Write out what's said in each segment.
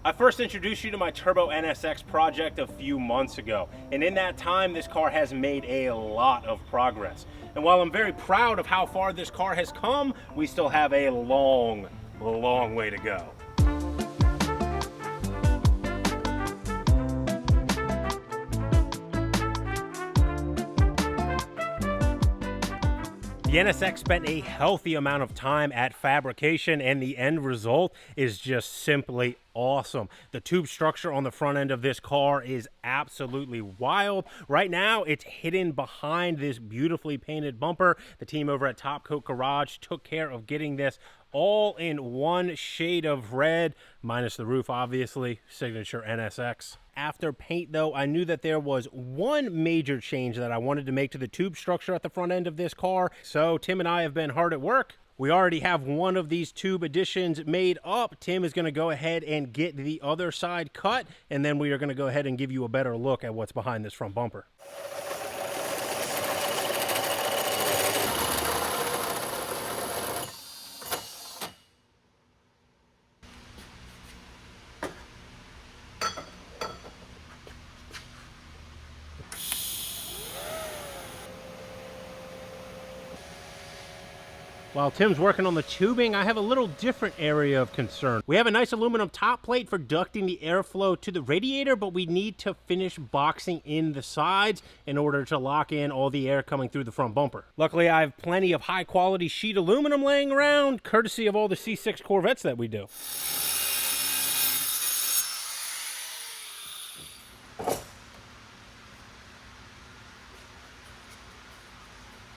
I first introduced you to my Turbo NSX project a few months ago, and in that time this car has made a lot of progress. And while I'm very proud of how far this car has come, we still have a long way to go. The NSX spent a healthy amount of time at fabrication, and the end result is just simply awesome. The tube structure on the front end of this car is absolutely wild. Right now, it's hidden behind this beautifully painted bumper. The team over at Top Coat Garage took care of getting this all in one shade of red, minus the roof, obviously, signature NSX. After paint, though, I knew that there was one major change that I wanted to make to the tube structure at the front end of this car. So Tim and I have been hard at work. We already have one of these tube additions made up. Tim is going to go ahead and get the other side cut, and then we are going to go ahead and give you a better look at what's behind this front bumper. While Tim's working on the tubing, I have a little different area of concern. We have a nice aluminum top plate for ducting the airflow to the radiator, but we need to finish boxing in the sides in order to lock in all the air coming through the front bumper. Luckily, I have plenty of high quality sheet aluminum laying around, courtesy of all the C6 Corvettes that we do.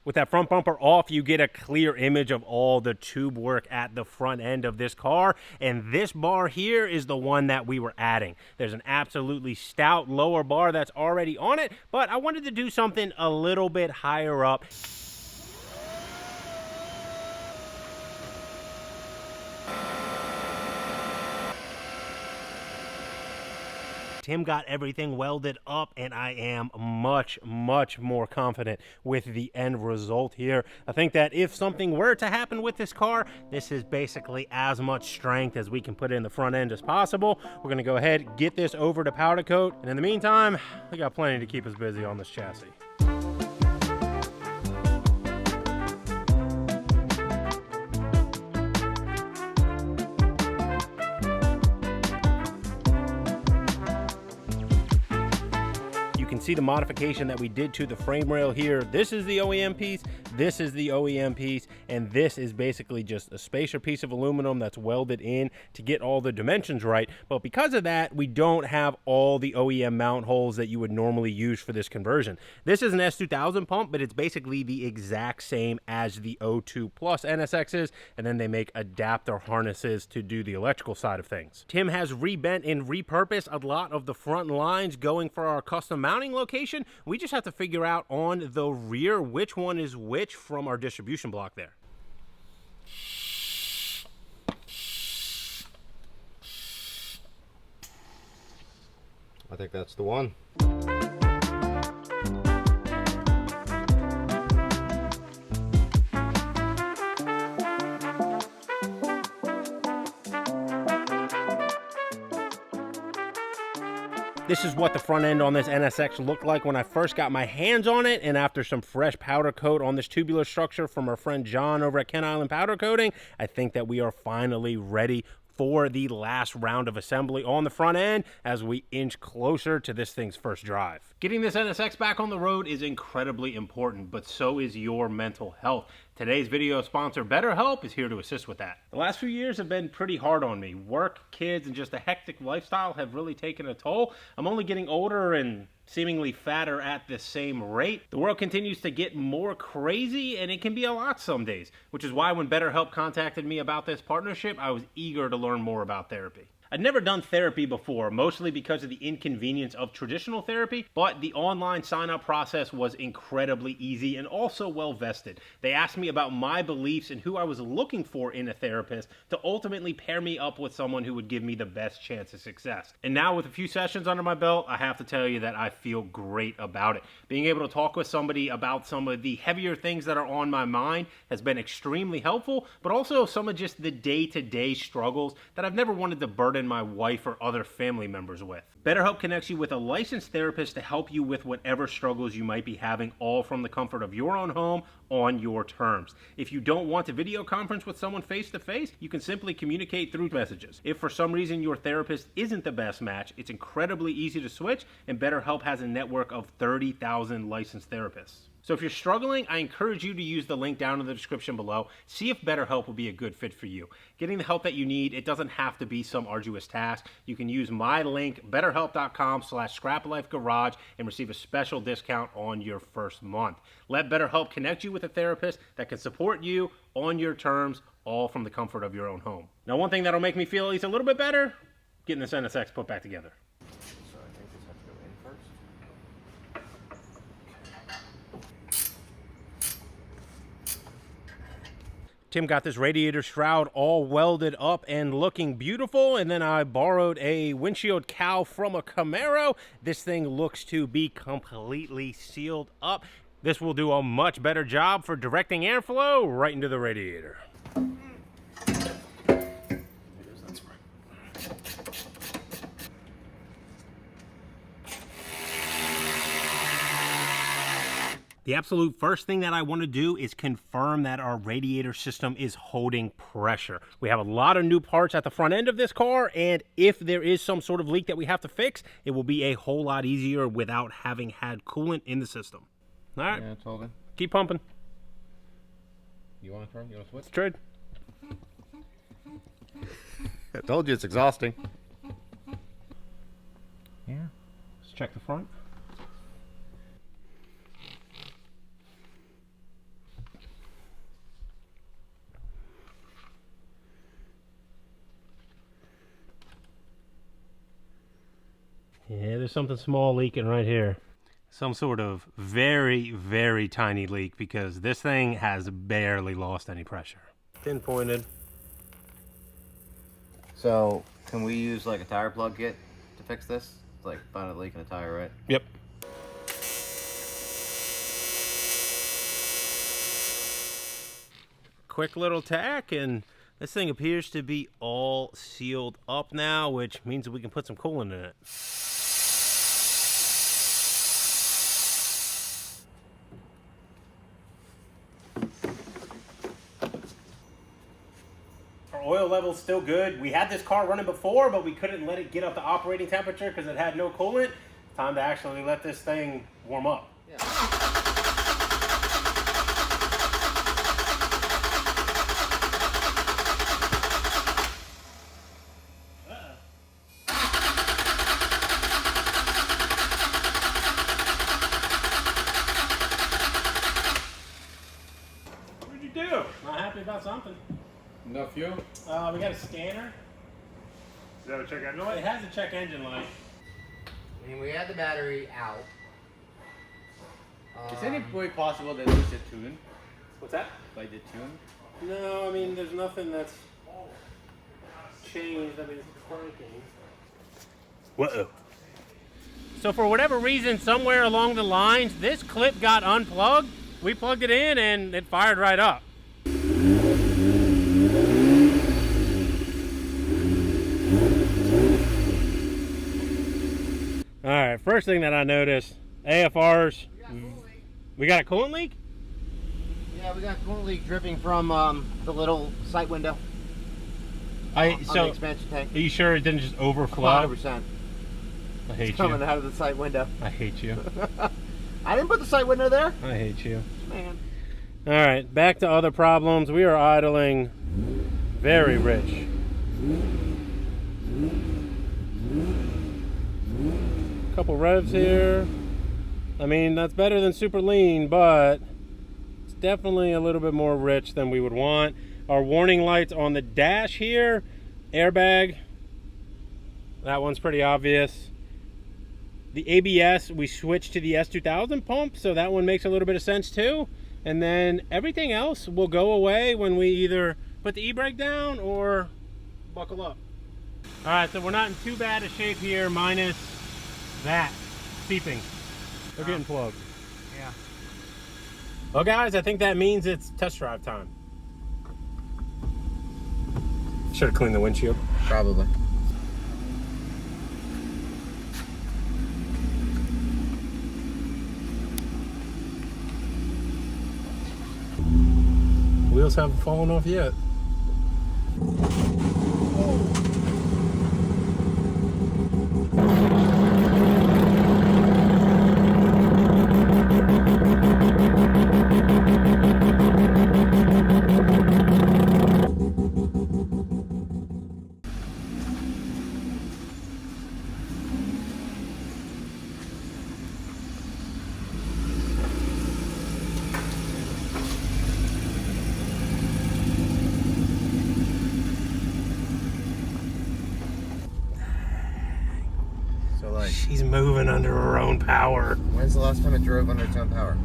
With that front bumper off, you get a clear image of all the tube work at the front end of this car, and this bar here is the one that we were adding. There's an absolutely stout lower bar that's already on it, but I wanted to do something a little bit higher up. Tim got everything welded up, and I am much more confident with the end result here. I think that if something were to happen with this car, this is basically as much strength as we can put in the front end as possible. We're going to go ahead, get this over to powder coat, and in the meantime, we got plenty to keep us busy on this chassis. See the modification that we did to the frame rail here. This is the OEM piece, this is the OEM piece, and this is basically just a spacer piece of aluminum that's welded in to get all the dimensions right. But because of that, we don't have all the OEM mount holes that you would normally use for this conversion. This is an S2000 pump, but it's basically the exact same as the O2 Plus NSXs, and then they make adapter harnesses to do the electrical side of things. Tim has rebent and repurposed a lot of the front lines going for our custom mounting location. We just have to figure out on the rear which one is which from our distribution block there. I think that's the one. This is what the front end on this NSX looked like when I first got my hands on it, and after some fresh powder coat on this tubular structure from our friend John over at Kent Island Powder Coating, I think that we are finally ready for the last round of assembly on the front end as we inch closer to this thing's first drive. Getting this NSX back on the road is incredibly important, but so is your mental health. Today's video sponsor, BetterHelp, is here to assist with that. The last few years have been pretty hard on me. Work, kids, and just a hectic lifestyle have really taken a toll. I'm only getting older and seemingly fatter at the same rate. The world continues to get more crazy, and it can be a lot some days, which is why when BetterHelp contacted me about this partnership, I was eager to learn more about therapy. I'd never done therapy before, mostly because of the inconvenience of traditional therapy, but the online sign-up process was incredibly easy and also well-vested. They asked me about my beliefs and who I was looking for in a therapist to ultimately pair me up with someone who would give me the best chance of success. And now with a few sessions under my belt, I have to tell you that I feel great about it. Being able to talk with somebody about some of the heavier things that are on my mind has been extremely helpful, but also some of just the day-to-day struggles that I've never wanted to burden burden my wife or other family members with. BetterHelp connects you with a licensed therapist to help you with whatever struggles you might be having, all from the comfort of your own home on your terms. If you don't want to video conference with someone face-to-face, you can simply communicate through messages. If for some reason your therapist isn't the best match, it's incredibly easy to switch, and BetterHelp has a network of 30,000 licensed therapists. So if you're struggling, I encourage you to use the link down in the description below. See if BetterHelp will be a good fit for you. Getting the help that you need, it doesn't have to be some arduous task. You can use my link, betterhelp.com/scraplifegarage, and receive a special discount on your first month. Let BetterHelp connect you with a therapist that can support you on your terms, all from the comfort of your own home. Now, one thing that'll make me feel at least a little bit better, getting this NSX put back together. So I think this has to go in first. Tim got this radiator shroud all welded up and looking beautiful, and then I borrowed a windshield cowl from a Camaro. This thing looks to be completely sealed up. This will do a much better job for directing airflow right into the radiator. The absolute first thing that I want to do is confirm that our radiator system is holding pressure. We have a lot of new parts at the front end of this car, and if there is some sort of leak that we have to fix, it will be a whole lot easier without having had coolant in the system. All right. Yeah, it's holding. Keep pumping. You want to turn? You want to switch? Let's trade. I told you it's exhausting. Yeah. Let's check the front. Yeah, there's something small leaking right here. Some sort of very, very tiny leak, because this thing has barely lost any pressure. Pinpointed. So, can we use like a tire plug kit to fix this? It's like find a leak in a tire, right? Yep. Quick little tack, and this thing appears to be all sealed up now, which means that we can put some coolant in it. Oil level's still good. We had this car running before, but we couldn't let it get up to operating temperature because it had no coolant. Time to actually let this thing warm up. Yeah. What'd you do? Not happy about something. No fuel? We got a scanner. Does that have a check engine light? It has a check engine light. I mean, we had the battery out. Is any way possible that it's a tune? What's that? By the tune? No, I mean, there's nothing that's changed. I mean, it's cranking. Whoa. So for whatever reason, somewhere along the lines, this clip got unplugged. We plugged it in and it fired right up. All right, first thing that I noticed, AFRs. We got a coolant leak? Yeah, we got coolant leak dripping from the little sight window. On the expansion tank. Are you sure it didn't just overflow? 100%. I hate It's coming you. out of the sight window. I hate you. I didn't put the sight window there. I hate you. Man. All right, back to other problems. We are idling very rich. Couple revs here. I mean, that's better than super lean, but it's definitely a little bit more rich than we would want. Our warning lights on the dash here, airbag, that one's pretty obvious. The ABS, we switched to the S2000 pump, so that one makes a little bit of sense too. And then everything else will go away when we either put the e-brake down or buckle up. All right, so we're not in too bad a shape here, minus that seeping. They're getting plugged. Yeah. Well, guys, I think that means it's test drive time. Should have cleaned the windshield. Probably. windows haven't fallen off yet. So like, She's moving under her own power. when's the last time it drove under its own power?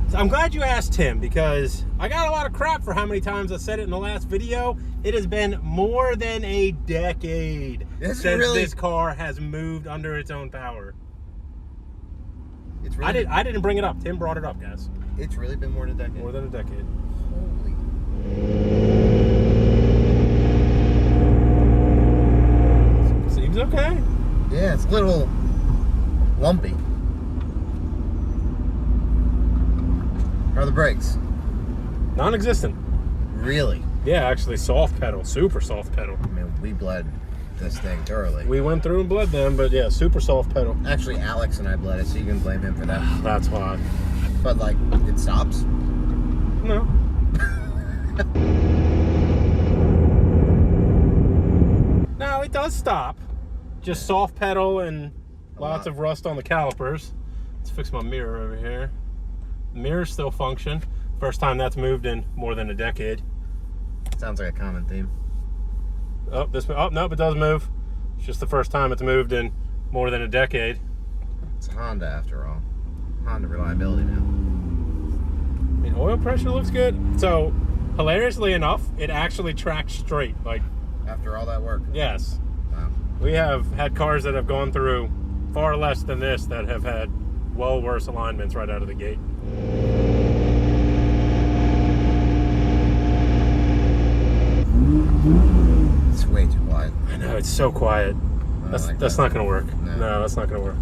So I'm glad you asked, Tim, because I got a lot of crap for how many times I said it in the last video. It has been more than a decade Is it since really? this car has moved under its own power. It's really I didn't bring it up. Tim brought it up, guys. It's really been more than a decade. More than a decade. Holy. Seems okay. Yeah, it's a little lumpy. How are the brakes? Non-existent. Really? Yeah, actually soft pedal, super soft pedal. I mean, we bled this thing thoroughly. We went through and bled them, but yeah, super soft pedal. Actually, Alex and I bled it, so you can blame him for that. That's why. But like, it stops. No. No, it does stop. Just soft pedal and lots of rust on the calipers. Let's fix my mirror over here. The mirrors still function. First time that's moved in more than a decade. Sounds like a common theme. Oh, nope, it does move. It's just the first time it's moved in more than a decade. It's a Honda after all. Honda reliability now. I mean, oil pressure looks good. So, hilariously enough, it actually tracks straight. Like, After all that work. yes. Wow. We have had cars that have gone through far less than this that have had well worse alignments right out of the gate. It's way too wide. I know, it's so quiet. That's like that's that. not gonna work. No. No, that's not gonna work.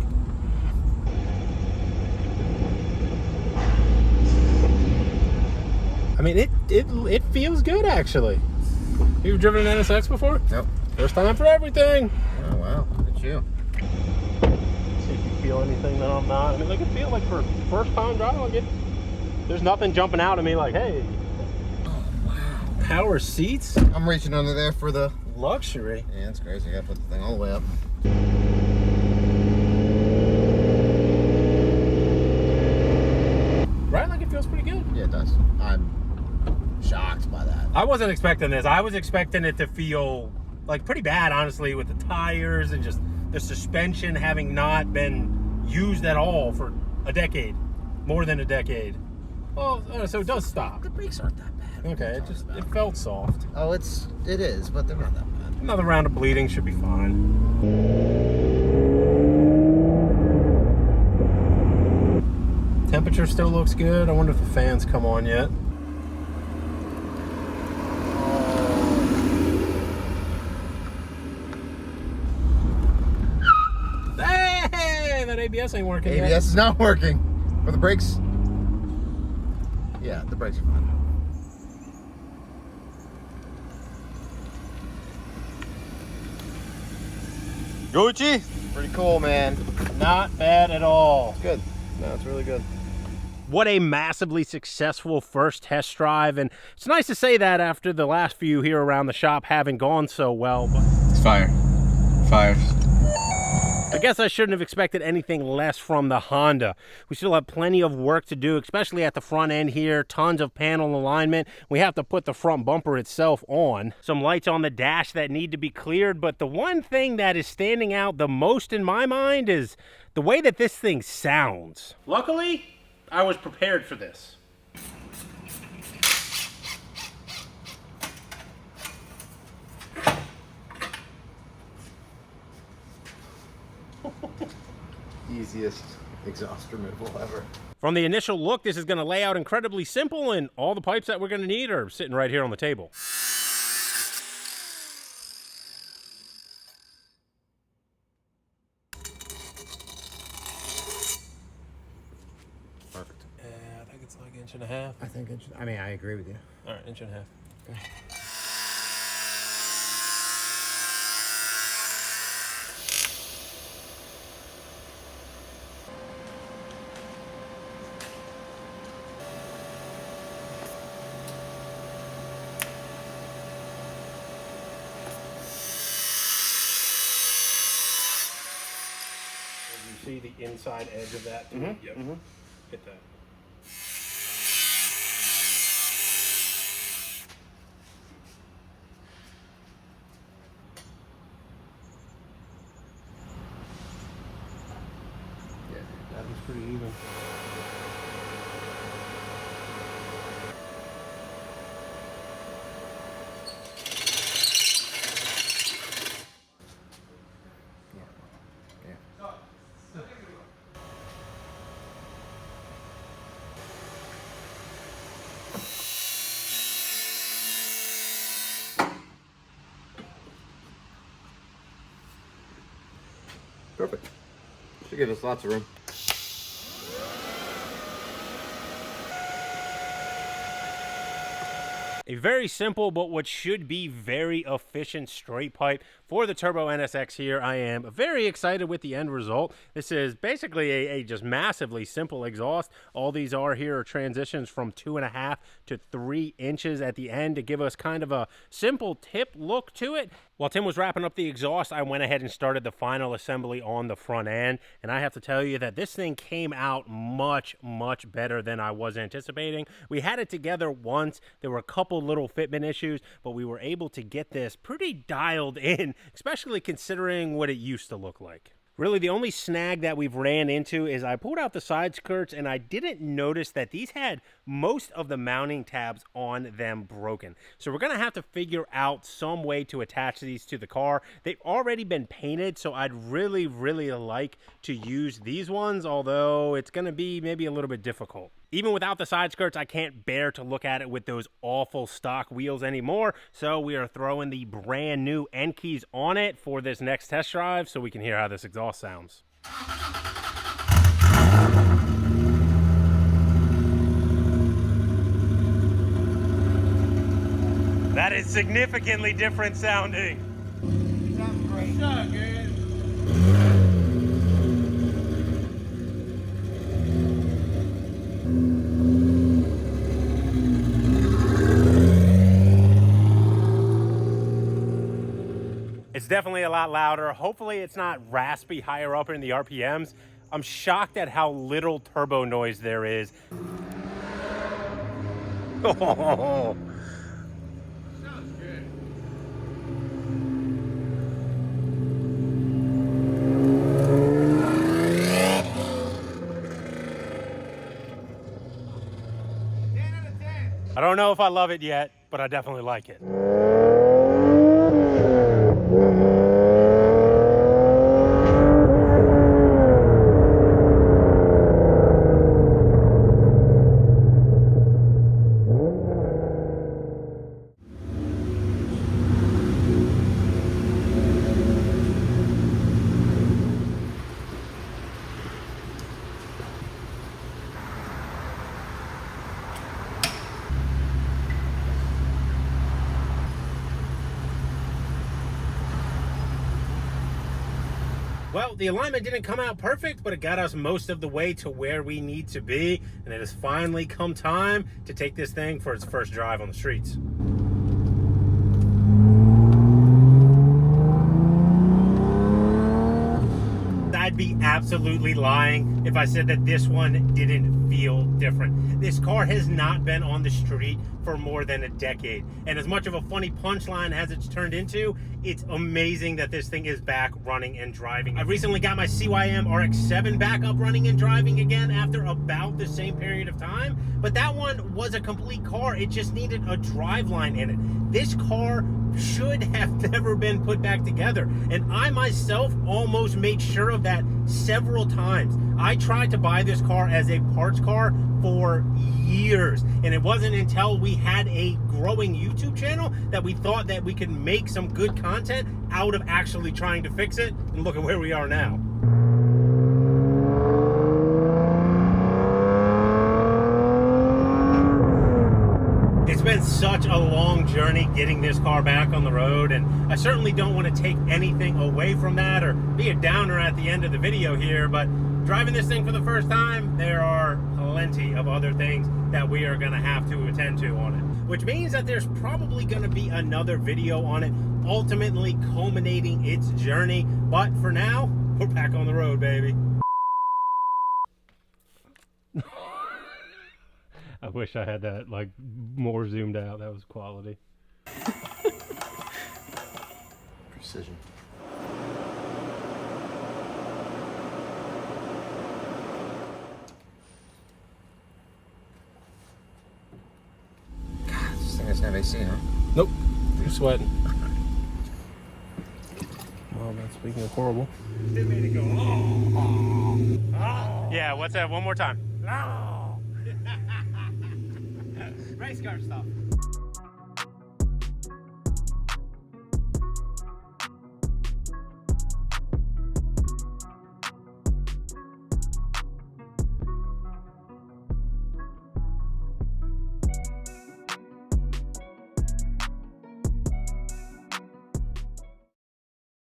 I mean, it feels good actually. You've driven an NSX before? Nope. First time for everything. Oh wow, look at you. See if you feel anything that I'm not. I mean, like it feels like for first time driving, like there's nothing jumping out at me like, hey. Oh wow. Power seats, I'm reaching under there for the. luxury. Yeah, that's crazy. I gotta put the thing all the way up. Right, like it feels pretty good. Yeah, it does. I'm shocked by that. I wasn't expecting this. I was expecting it to feel like pretty bad, honestly, with the tires and just the suspension having not been used at all for a decade, more than a decade. Well, so it does stop. The brakes aren't that bad. Okay, it felt soft. Oh, it is, but they're not that bad. Another round of bleeding should be fine. Temperature still looks good. I wonder if the fans come on yet. Hey, that ABS ain't working yet. ABS is not working. Are the brakes? Yeah, the brakes are fine. Gucci? Pretty cool, man. Not bad at all. Good. No, it's really good. What a massively successful first test drive, and it's nice to say that after the last few here around the shop haven't gone so well, but It's fire. Fire. I guess I shouldn't have expected anything less from the Honda. We still have plenty of work to do, especially at the front end here. Tons of panel alignment. We have to put the front bumper itself on. Some lights on the dash that need to be cleared, but the one thing that is standing out the most in my mind is the way that this thing sounds. Luckily, I was prepared for this. Easiest exhaust removal ever. From the initial look, this is going to lay out incredibly simple, and all the pipes that we're going to need are sitting right here on the table. Perfect. Yeah, I think it's like Inch and a half. I think I mean, I agree with you. All right, inch and a half. Okay. You see the inside edge of that? Yep. Hit that. Yeah. That was pretty even. Perfect. Should give us lots of room. A very simple, but what should be very efficient straight pipe for the Turbo NSX here. I am very excited with the end result. This is basically a just massively simple exhaust. All these are here are transitions from 2.5 to 3 inches at the end to give us kind of a simple tip look to it. While Tim was wrapping up the exhaust, I went ahead and started the final assembly on the front end. And I have to tell you that this thing came out much, much better than I was anticipating. We had it together once. There were a couple little fitment issues, but we were able to get this pretty dialed in, especially considering what it used to look like. Really, the only snag that we've ran into is I pulled out the side skirts and I didn't notice that these had most of the mounting tabs on them broken. So we're going to have to figure out some way to attach these to the car. They've already been painted, so I'd really, really like to use these ones, although it's going to be maybe a little bit difficult. Even without the side skirts, I can't bear to look at it with those awful stock wheels anymore. So we are throwing the brand new end keys on it for this next test drive so we can hear how this exhaust sounds. That is significantly different sounding. Sounds great. So good. It's definitely a lot louder. Hopefully it's not raspy higher up in the RPMs. I'm shocked at how little turbo noise there is. Oh. Sounds good. I don't know if I love it yet, but I definitely like it. Well, the alignment didn't come out perfect, but it got us most of the way to where we need to be. And it has finally come time to take this thing for its first drive on the streets. I'd be absolutely lying if I said that this one didn't feel different. This car has not been on the street for more than a decade. And as much of a funny punchline as it's turned into, it's amazing that this thing is back running and driving. I recently got my CYM RX-7 back up running and driving again after about the same period of time. But that one was a complete car. It just needed a driveline in it. This car should have never been put back together. And I myself almost made sure of that several times. I tried to buy this car as a parts car for years, and it wasn't until we had a growing YouTube channel that we thought that we could make some good content out of actually trying to fix it. And look at where we are now. been such a long journey getting this car back on the road, and I certainly don't want to take anything away from that or be a downer at the end of the video here, but driving this thing for the first time, there are plenty of other things that we are going to have to attend to on it, which means that there's probably going to be another video on it, ultimately culminating its journey. But for now, we're back on the road, baby. I wish I had that like more zoomed out. That was quality. Precision. God, this thing doesn't have AC, huh? Nope. You're sweating. Well, that's speaking of horrible. It made it go, oh. Yeah, what's that? One more time. Oh. Race car stuff.